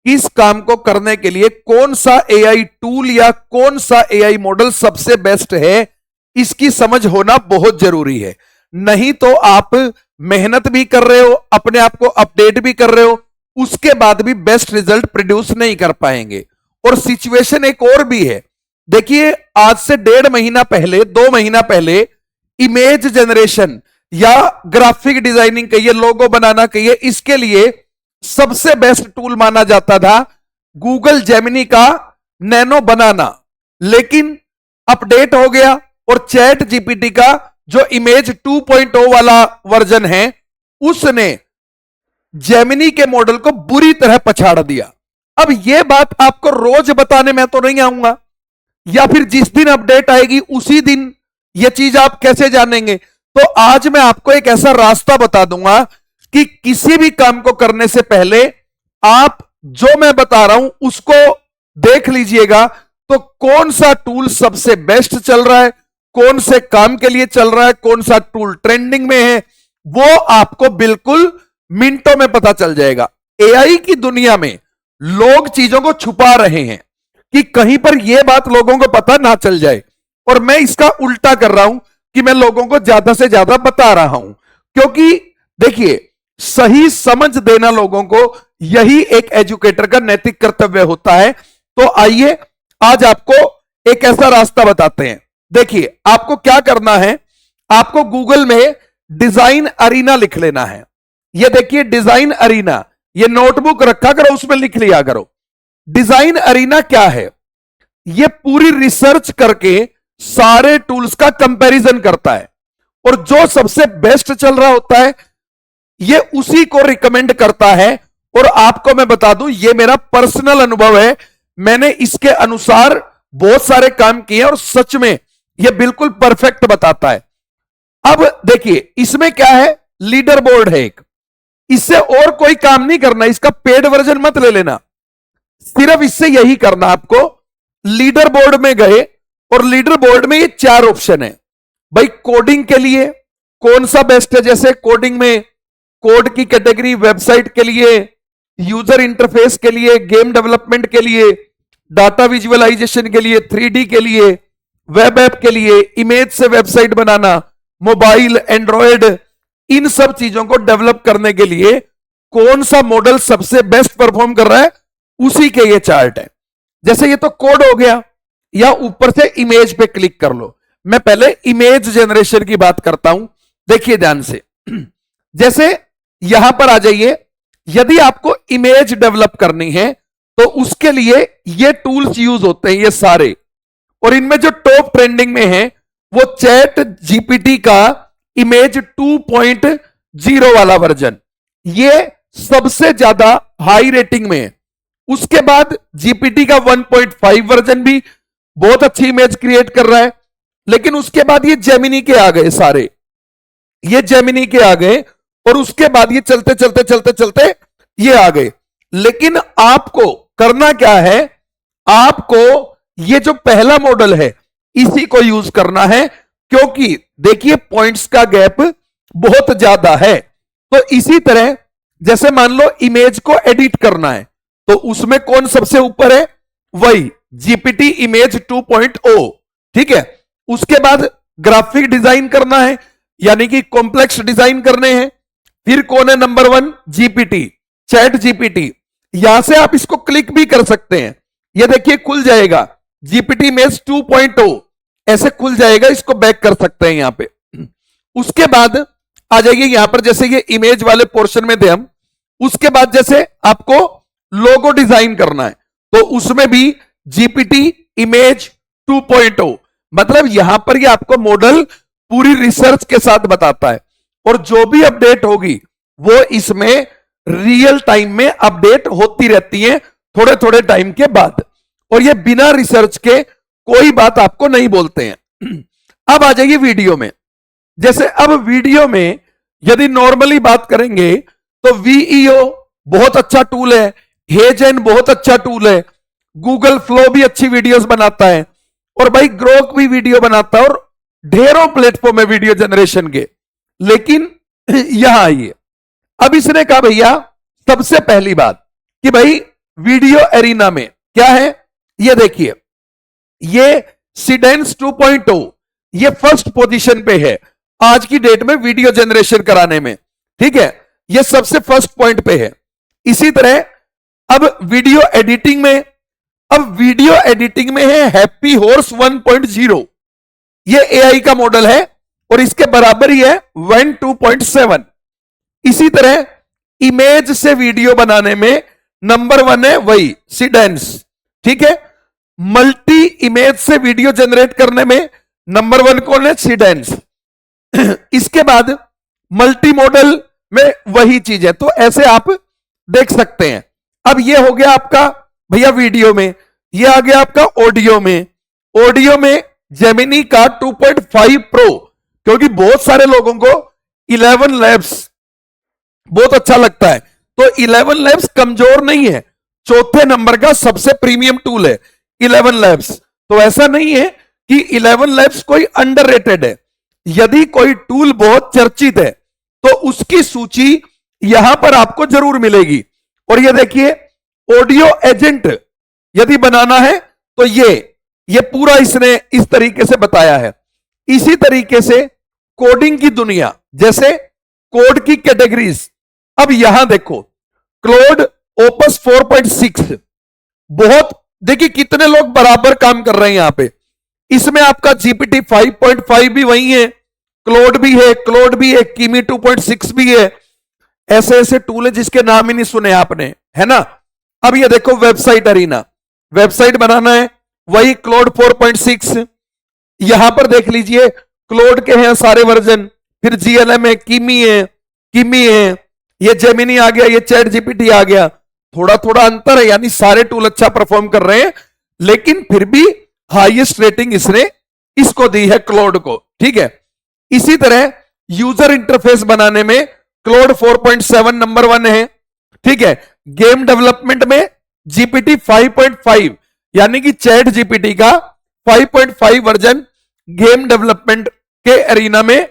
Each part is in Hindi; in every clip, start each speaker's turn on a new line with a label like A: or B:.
A: इस काम को करने के लिए कौन सा एआई टूल या कौन सा एआई मॉडल सबसे बेस्ट है, इसकी समझ होना बहुत जरूरी है। नहीं तो आप मेहनत भी कर रहे हो, अपने आप को अपडेट भी कर रहे हो, उसके बाद भी बेस्ट रिजल्ट प्रोड्यूस नहीं कर पाएंगे। और सिचुएशन एक और भी है, देखिए आज से 1.5 महीना पहले, 2 महीना पहले इमेज जनरेशन या ग्राफिक डिजाइनिंग कहिए, लोगो बनाना कहिए, इसके लिए सबसे बेस्ट टूल माना जाता था गूगल जेमिनी का नैनो बनाना। लेकिन अपडेट हो गया और चैट जीपीटी का जो इमेज 2.0 वाला वर्जन है, उसने जेमिनी के मॉडल को बुरी तरह पछाड़ दिया। अब यह बात आपको रोज बताने में तो नहीं आऊंगा, या फिर जिस दिन अपडेट आएगी उसी दिन यह चीज आप कैसे जानेंगे। तो आज मैं आपको एक ऐसा रास्ता बता दूंगा कि किसी भी काम को करने से पहले आप जो मैं बता रहा हूं उसको देख लीजिएगा। तो कौन सा टूल सबसे बेस्ट चल रहा है, कौन से काम के लिए चल रहा है, कौन सा टूल ट्रेंडिंग में है, वो आपको बिल्कुल मिनटों में पता चल जाएगा। एआई की दुनिया में लोग चीजों को छुपा रहे हैं कि कहीं पर यह बात लोगों को पता ना चल जाए, और मैं इसका उल्टा कर रहा हूं कि मैं लोगों को ज्यादा से ज्यादा बता रहा हूं। क्योंकि देखिए, सही समझ देना लोगों को, यही एक एजुकेटर का नैतिक कर्तव्य होता है। तो आइए आज आपको एक ऐसा रास्ता बताते हैं। देखिए आपको क्या करना है, आपको गूगल में डिजाइन अरीना लिख लेना है। ये देखिए डिजाइन अरीना, ये नोटबुक रखा करो, उसमें लिख लिया करो। डिजाइन अरीना क्या है, ये पूरी रिसर्च करके सारे टूल्स का कंपैरिजन करता है, और जो सबसे बेस्ट चल रहा होता है ये उसी को रिकमेंड करता है। और आपको मैं बता दूं, ये मेरा पर्सनल अनुभव है, मैंने इसके अनुसार बहुत सारे काम किए और सच में ये बिल्कुल परफेक्ट बताता है। अब देखिए इसमें क्या है, लीडर बोर्ड है एक, इससे और कोई काम नहीं करना, इसका पेड वर्जन मत ले लेना, सिर्फ इससे यही करना आपको। लीडर बोर्ड में गए और लीडर बोर्ड में ये 4 ऑप्शन है। भाई कोडिंग के लिए कौन सा बेस्ट है, जैसे कोडिंग में कोड की कैटेगरी, वेबसाइट के लिए, यूजर इंटरफेस के लिए, गेम डेवलपमेंट के लिए, डाटा विजुअलाइजेशन के लिए, 3D के लिए, वेब ऐप के लिए, इमेज से वेबसाइट बनाना, मोबाइल, एंड्रॉयड, इन सब चीजों को डेवलप करने के लिए कौन सा मॉडल सबसे बेस्ट परफॉर्म कर रहा है, उसी के ये चार्ट है। जैसे ये तो कोड हो गया, या ऊपर से इमेज पे क्लिक कर लो। मैं पहले इमेज जनरेशन की बात करता हूं, देखिए ध्यान से। जैसे यहां पर आ जाइए, यदि आपको इमेज डेवलप करनी है तो उसके लिए ये टूल्स यूज होते हैं ये सारे, और इनमें जो टॉप ट्रेंडिंग में है वो चैट जीपीटी का इमेज 2.0 वाला वर्जन, ये सबसे ज्यादा हाई रेटिंग में है। उसके बाद जीपीटी का 1.5 वर्जन भी बहुत अच्छी इमेज क्रिएट कर रहा है। लेकिन उसके बाद ये जेमिनी के आ गए सारे, ये जेमिनी के आ गए, और उसके बाद ये चलते चलते चलते चलते ये आ गए। लेकिन आपको करना क्या है, आपको ये जो पहला मॉडल है इसी को यूज करना है, क्योंकि देखिए पॉइंट्स का गैप बहुत ज्यादा है। तो इसी तरह जैसे मान लो इमेज को एडिट करना है, तो उसमें कौन सबसे ऊपर है, वही जीपीटी इमेज 2.0, ठीक है। उसके बाद ग्राफिक डिजाइन करना है, यानी कि कॉम्प्लेक्स डिजाइन करने हैं, फिर कौन है नंबर 1, जीपीटी, चैट जीपीटी। यहां से आप इसको क्लिक भी कर सकते हैं, ये देखिए खुल जाएगा जीपीटी इमेज 2.0, ऐसे खुल जाएगा, इसको बैक कर सकते हैं यहां पे। उसके बाद आ जाइए यहां पर, जैसे ये इमेज वाले पोर्शन में थे हम, उसके बाद जैसे आपको लोगो डिजाइन करना है तो उसमें भी जीपीटी इमेज 2.0, मतलब यहां पर ये आपको मॉडल पूरी रिसर्च के साथ बताता है, और जो भी अपडेट होगी वो इसमें रियल टाइम में अपडेट होती रहती है थोड़े थोड़े टाइम के बाद, और ये बिना रिसर्च के कोई बात आपको नहीं बोलते हैं। अब आ जाइए वीडियो में, जैसे अब वीडियो में यदि नॉर्मली बात करेंगे तो वीईओ बहुत अच्छा टूल है, हेजन बहुत अच्छा टूल है, गूगल फ्लो भी अच्छी वीडियोस बनाता है, और भाई ग्रोक भी वीडियो बनाता है, और ढेरों प्लेटफॉर्म है वीडियो जनरेशन के। लेकिन यहां आइए, अब इसने कहा भैया सबसे पहली बात कि भाई वीडियो एरिना में क्या है, ये देखिए, ये सिडेंस 2.0, ये फर्स्ट पोजीशन पे है आज की डेट में वीडियो जनरेशन कराने में, ठीक है, ये सबसे फर्स्ट पॉइंट पे है। इसी तरह अब वीडियो एडिटिंग में, अब वीडियो एडिटिंग में है हैप्पी हॉर्स 1.0, ये एआई का मॉडल है और इसके बराबर ही है वन 2.7। इसी तरह इमेज से वीडियो बनाने में नंबर 1 है वही सिडेंस, ठीक है। मल्टी इमेज से वीडियो जनरेट करने में नंबर 1 कौन है, सिडेंस। इसके बाद मल्टी मॉडल में वही चीज है, तो ऐसे आप देख सकते हैं। अब ये हो गया आपका भैया वीडियो में, ये आ गया आपका ऑडियो में। ऑडियो में जेमिनी का 2.5 प्रो, क्योंकि बहुत सारे लोगों को 11 लैब्स बहुत अच्छा लगता है, तो 11 लैब्स कमजोर नहीं है, चौथे नंबर का सबसे प्रीमियम टूल है 11 लैब्स। तो ऐसा नहीं है कि 11 लैब्स कोई अंडररेटेड है। यदि कोई टूल बहुत चर्चित है तो उसकी सूची यहां पर आपको जरूर मिलेगी। और ये देखिए, ऑडियो एजेंट यदि बनाना है तो ये पूरा इसने इस तरीके से बताया है। इसी तरीके से कोडिंग की दुनिया, जैसे कोड की कैटेगरीज, अब यहां देखो क्लोड ओपस 4.6, बहुत देखिए कितने लोग बराबर काम कर रहे हैं यहां पे। इसमें आपका जीपीटी 5.5 भी वही है, क्लोड भी है, कीमी 2.6 भी है। ऐसे ऐसे टूल है जिसके नाम ही नहीं सुने आपने, है ना। अब ये देखो वेबसाइट अरीना, वेबसाइट बनाना है वही क्लोड 4.6। यहां पर देख लीजिए क्लोड के हैं सारे वर्जन, फिर जीएलएम है, कीमी है, ये जेमिनी आ गया, ये चैट जीपीटी आ गया। थोड़ा थोड़ा अंतर है, यानी सारे टूल अच्छा परफॉर्म कर रहे हैं, लेकिन फिर भी हाईएस्ट रेटिंग इसने इसको दी है, क्लोड को, ठीक है। इसी तरह यूजर इंटरफेस बनाने में क्लोड 4.7 नंबर 1 है, ठीक है। गेम डेवलपमेंट में जीपीटी 5.5, यानी कि चैट जीपीटी का 5.5 वर्जन गेम डेवलपमेंट के एरिना में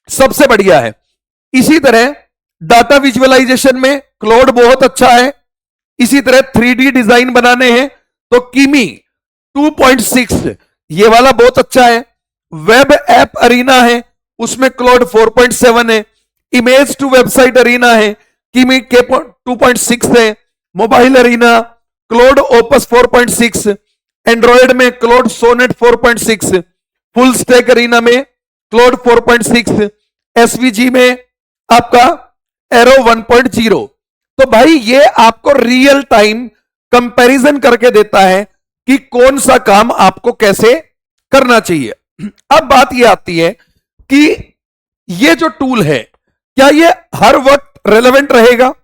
A: सबसे बढ़िया है। इसी तरह डाटा विजुअलाइजेशन में क्लोड बहुत अच्छा है। इसी तरह 3D डिजाइन बनाने हैं तो कीमी 2.6 ये वाला बहुत अच्छा है। वेब ऐप अरीना है, उसमें क्लोड 4.7 है। इमेज टू वेबसाइट अरीना है, कीमी के 2.6 है। मोबाइल अरीना क्लोड ओपस 4.6, एंड्रॉयड में क्लोड सोनेट 4.6, फुल स्टैक अरीना में क्लोड 4.6, एसवीजी में आपका एरो 1.0। तो भाई ये आपको रियल टाइम कंपैरिजन करके देता है कि कौन सा काम आपको कैसे करना चाहिए। अब बात ये आती है कि ये जो टूल है क्या ये हर वक्त रेलेवेंट रहेगा।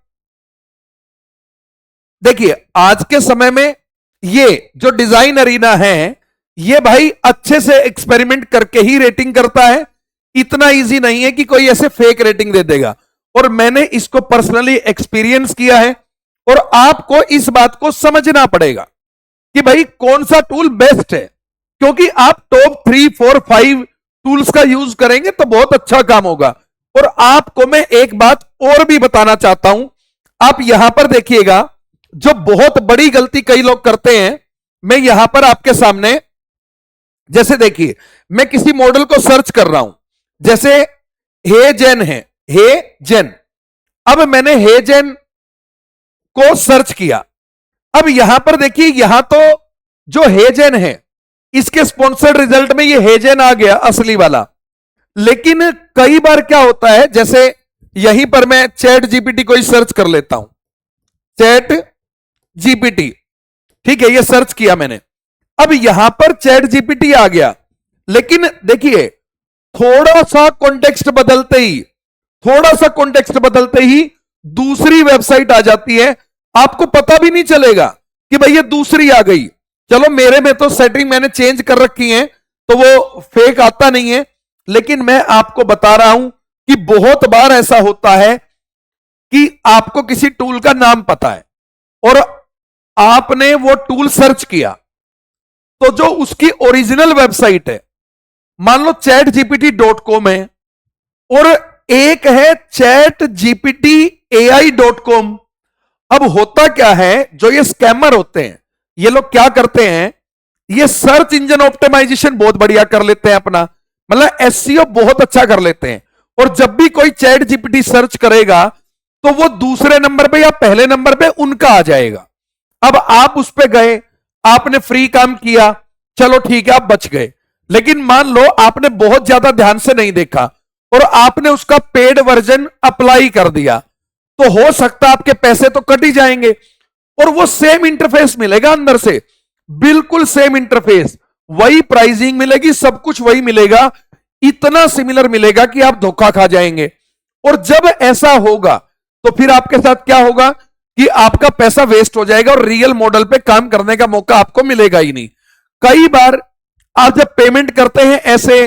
A: देखिए आज के समय में ये जो डिजाइन अरीना है ये भाई अच्छे से एक्सपेरिमेंट करके ही रेटिंग करता है। इतना इजी नहीं है कि कोई ऐसे फेक रेटिंग दे देगा, और मैंने इसको पर्सनली एक्सपीरियंस किया है। और आपको इस बात को समझना पड़ेगा कि भाई कौन सा टूल बेस्ट है, क्योंकि आप टॉप 3, 4, 5 टूल्स का यूज करेंगे तो बहुत अच्छा काम होगा। और आपको मैं एक बात और भी बताना चाहता हूं, आप यहां पर देखिएगा जो बहुत बड़ी गलती कई लोग करते हैं। मैं यहां पर आपके सामने, जैसे देखिए मैं किसी मॉडल को सर्च कर रहा हूं, जैसे हेजेन है, हेजेन। अब मैंने हेजेन को सर्च किया। अब यहां पर देखिए, यहां तो जो हेजेन है इसके स्पॉन्सर्ड रिजल्ट में ये हेजेन आ गया असली वाला। लेकिन कई बार क्या होता है, जैसे यहीं पर मैं चैट जीपीटी को ही सर्च कर लेता हूं, चैट जीपीटी, ठीक है, ये सर्च किया मैंने। अब यहां पर चैट जीपीटी आ गया, लेकिन देखिए थोड़ा सा कॉन्टेक्स्ट बदलते ही दूसरी वेबसाइट आ जाती है। आपको पता भी नहीं चलेगा कि भाई ये दूसरी आ गई। चलो मेरे में तो सेटिंग मैंने चेंज कर रखी है तो वो फेक आता नहीं है, लेकिन मैं आपको बता रहा हूं कि बहुत बार ऐसा होता है कि आपको किसी टूल का नाम पता है और आपने वो टूल सर्च किया, तो जो उसकी ओरिजिनल वेबसाइट है, मान लो chatgpt.com है और एक है chatgptai.com, अब होता क्या है, जो ये स्कैमर होते हैं, ये लोग क्या करते हैं, ये सर्च इंजन ऑप्टिमाइजेशन बहुत बढ़िया कर लेते हैं अपना, मतलब एसईओ बहुत अच्छा कर लेते हैं। और जब भी कोई चैट जीपीटी सर्च करेगा तो वो दूसरे नंबर पे या पहले नंबर पे उनका आ जाएगा। अब आप उस पे गए, आपने फ्री काम किया, चलो ठीक है आप बच गए। लेकिन मान लो आपने बहुत ज्यादा ध्यान से नहीं देखा और आपने उसका पेड वर्जन अप्लाई कर दिया, तो हो सकता है आपके पैसे तो कट ही जाएंगे और वो सेम इंटरफेस मिलेगा अंदर से, बिल्कुल सेम इंटरफेस, वही प्राइसिंग मिलेगी, सब कुछ वही मिलेगा, इतना सिमिलर मिलेगा कि आप धोखा खा जाएंगे। और जब ऐसा होगा तो फिर आपके साथ क्या होगा कि आपका पैसा वेस्ट हो जाएगा और रियल मॉडल पे काम करने का मौका आपको मिलेगा ही नहीं। कई बार आप जब पेमेंट करते हैं ऐसे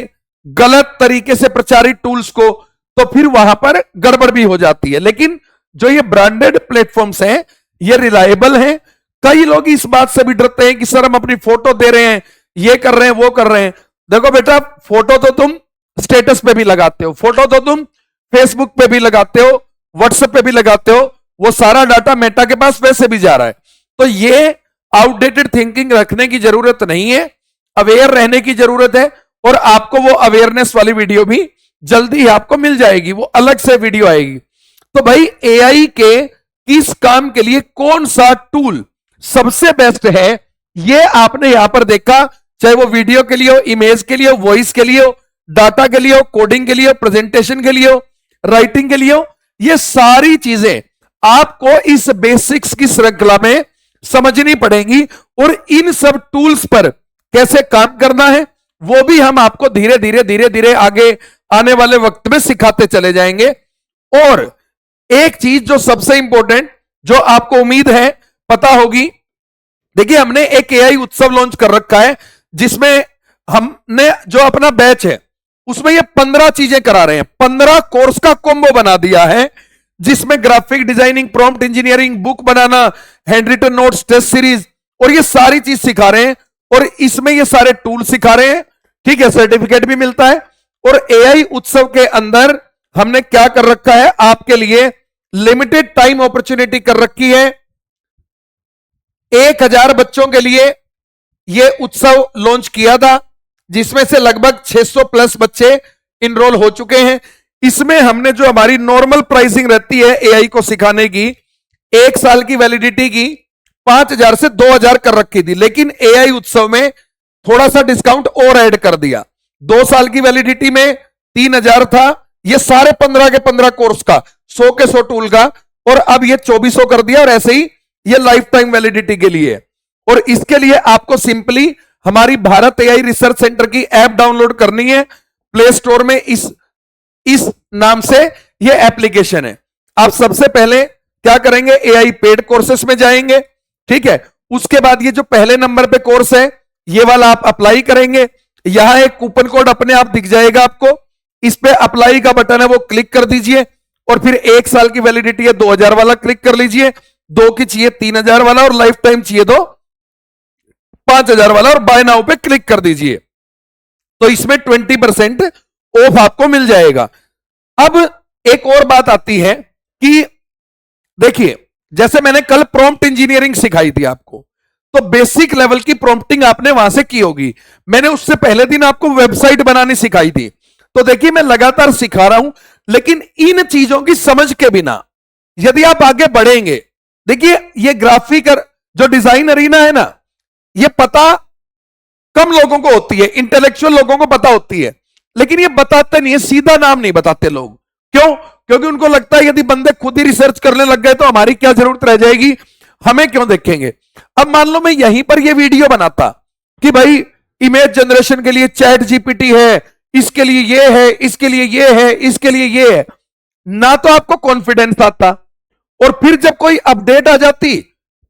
A: गलत तरीके से प्रचारित टूल्स को, तो फिर वहां पर गड़बड़ भी हो जाती है। लेकिन जो ये ब्रांडेड प्लेटफॉर्म्स हैं ये रिलायबल हैं। कई लोग इस बात से भी डरते हैं कि सर हम अपनी फोटो दे रहे हैं, ये कर रहे हैं, वो कर रहे हैं। देखो बेटा, फोटो तो तुम स्टेटस पे भी लगाते हो, फोटो तो तुम फेसबुक पे भी लगाते हो, व्हाट्सएप पे भी लगाते हो, वो सारा डाटा मेटा के पास वैसे भी जा रहा है। तो ये आउटडेटेड थिंकिंग रखने की जरूरत नहीं है, अवेयर रहने की जरूरत है। और आपको वो अवेयरनेस वाली वीडियो भी जल्दी ही आपको मिल जाएगी, वो अलग से वीडियो आएगी। तो भाई एआई के किस काम के लिए कौन सा टूल सबसे बेस्ट है, ये आपने यहां पर देखा, चाहे वो वीडियो के लिए हो, इमेज के लिए हो, वॉइस के लिए हो, डाटा के लिए हो, कोडिंग के लिए हो, प्रेजेंटेशन के लिए हो, राइटिंग के लिए हो, ये सारी चीजें आपको इस बेसिक्स की श्रृंखला में समझनी पड़ेंगी। और इन सब टूल्स पर कैसे काम करना है वो भी हम आपको धीरे धीरे आगे आने वाले वक्त में सिखाते चले जाएंगे। और एक चीज जो सबसे इंपॉर्टेंट, जो आपको उम्मीद है पता होगी, देखिए हमने एक एआई उत्सव लॉन्च कर रखा है जिसमें हमने जो अपना बैच है उसमें ये 15 चीजें करा रहे हैं, 15 कोर्स का कॉम्बो बना दिया है, जिसमें graphic designing, prompt engineering, book बनाना, hand written notes, test series, और ये सारी चीज सिखा रहे हैं। और इसमें ये सारे टूल सिखा रहे हैं, ठीक है, सर्टिफिकेट भी मिलता है। और एआई उत्सव के अंदर हमने क्या कर रखा है, आपके लिए लिमिटेड टाइम अपॉर्चुनिटी कर रखी है। 1000 बच्चों के लिए यह उत्सव लॉन्च किया था, जिसमें से लगभग 600 प्लस बच्चे इनरोल हो चुके हैं। इसमें हमने जो हमारी नॉर्मल प्राइसिंग रहती है एआई को सिखाने की, 1 साल की वैलिडिटी की 5000 से 2000 कर रखी थी, लेकिन एआई उत्सव में थोड़ा सा डिस्काउंट और ऐड कर दिया। 2 साल की वैलिडिटी में 3000 था, ये सारे 15 के 15 कोर्स का, 100 के 100 टूल का, और अब ये 2400 कर दिया। और ऐसे ही ये लाइफ टाइम वैलिडिटी के लिए। और इसके लिए आपको सिंपली हमारी भारत एआई रिसर्च सेंटर की ऐप डाउनलोड करनी है, प्ले स्टोर में इस नाम से ये एप्लीकेशन है। आप सबसे पहले क्या करेंगे, एआई पेड कोर्सेस में जाएंगे, ठीक है। उसके बाद ये जो पहले नंबर पे कोर्स है ये वाला आप अप्लाई करेंगे, यहां एक कूपन कोड अपने आप दिख जाएगा आपको, इस पे अप्लाई का बटन है वो क्लिक कर दीजिए। और फिर 1 साल की वैलिडिटी है 2000 वाला क्लिक कर लीजिए, 2 की चाहिए 3000 वाला, और लाइफ टाइम चाहिए तो 5000 वाला, और बाय नाउ पे क्लिक कर दीजिए। तो इसमें 20% ऑफ आपको मिल जाएगा। अब एक और बात आती है कि देखिए, जैसे मैंने कल प्रॉम्प्ट इंजीनियरिंग सिखाई थी आपको, तो बेसिक लेवल की प्रॉम्प्टिंग आपने वहां से की होगी। मैंने उससे पहले दिन आपको वेबसाइट बनानी सिखाई थी। तो देखिए मैं लगातार सिखा रहा हूं, लेकिन इन चीजों की समझ के बिना यदि आप आगे बढ़ेंगे, देखिए ये ग्राफिकर जो डिजाइन अरीना है ना, ये पता कम लोगों को होती है, इंटेलेक्चुअल लोगों को पता होती है, लेकिन ये बताते नहीं है, सीधा नाम नहीं बताते लोग। क्यों? क्योंकि उनको लगता है यदि बंदे खुद ही रिसर्च करने लग गए तो हमारी क्या जरूरत रह जाएगी, हमें क्यों देखेंगे। अब मान लो मैं यहीं पर ये वीडियो बनाता कि भाई इमेज जनरेशन के लिए चैट जीपीटी है, इसके लिए ये है, इसके लिए ये है, इसके लिए ये है, ना तो आपको कॉन्फिडेंस आता, और फिर जब कोई अपडेट आ जाती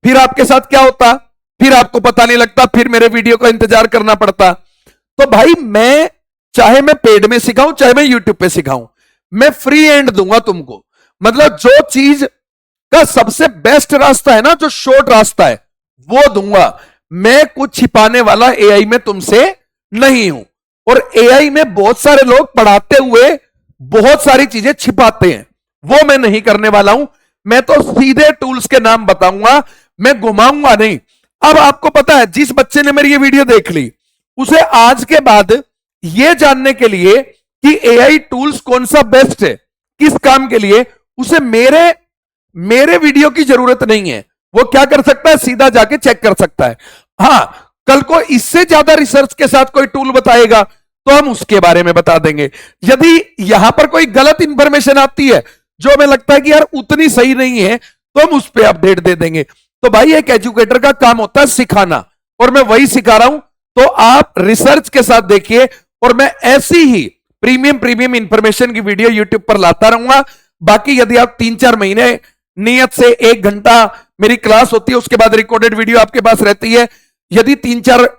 A: फिर आपके साथ क्या होता, फिर आपको पता नहीं लगता, फिर मेरे वीडियो का इंतजार करना पड़ता। तो भाई मैं चाहे मैं पेड में सिखाऊं चाहे मैं यूट्यूब पे सिखाऊं, मैं फ्री एंड दूंगा तुमको। मतलब जो चीज का सबसे बेस्ट रास्ता है ना, जो शॉर्ट रास्ता है, वो दूंगा मैं। कुछ छिपाने वाला एआई में तुमसे नहीं हूं। और एआई में बहुत सारे लोग पढ़ाते हुए बहुत सारी चीजें छिपाते हैं, वो मैं नहीं करने वाला हूं। मैं तो सीधे टूल्स के नाम बताऊंगा, मैं घुमाऊंगा नहीं। अब आपको पता है, जिस बच्चे ने मेरी ये वीडियो देख ली, उसे आज के बाद यह जानने के लिए कि एआई टूल्स कौन सा बेस्ट है किस काम के लिए, उसे मेरे वीडियो की जरूरत नहीं है। वो क्या कर सकता है, सीधा जाके चेक कर सकता है। हां, कल को इससे ज्यादा रिसर्च के साथ कोई टूल बताएगा तो हम उसके बारे में बता देंगे। यदि यहां पर कोई गलत इंफॉर्मेशन आती है जो हमें लगता है कि यार उतनी सही नहीं है, तो हम उस पर अपडेट दे देंगे। तो भाई एक एजुकेटर का काम होता है सिखाना, और मैं वही सिखा रहा हूं। तो आप रिसर्च के साथ देखिए, और मैं ऐसी ही प्रीमियम इंफॉर्मेशन की वीडियो यूट्यूब पर लाता रहूंगा। बाकी यदि आप 3-4 महीने नियत से 1 घंटा मेरी क्लास होती है, उसके बाद रिकॉर्डेड वीडियो आपके पास रहती है, यदि 3-4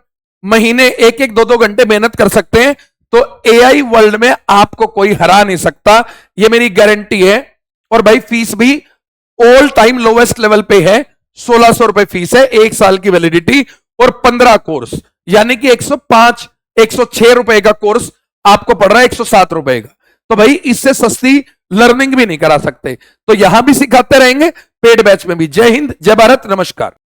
A: महीने 1-1, 2-2 घंटे मेहनत कर सकते हैं, तो एआई वर्ल्ड में आपको कोई हरा नहीं सकता, ये मेरी गारंटी है। और भाई फीस भी ऑल टाइम लोवेस्ट लेवल पे है, 1600 रुपए फीस है, 1 साल की वैलिडिटी और 15 कोर्स, यानी कि 106 रुपए का कोर्स आपको पड़ रहा है 107 रुपए का। तो भाई इससे सस्ती लर्निंग भी नहीं करा सकते। तो यहां भी सिखाते रहेंगे, पेड बैच में भी। जय हिंद, जय भारत, नमस्कार।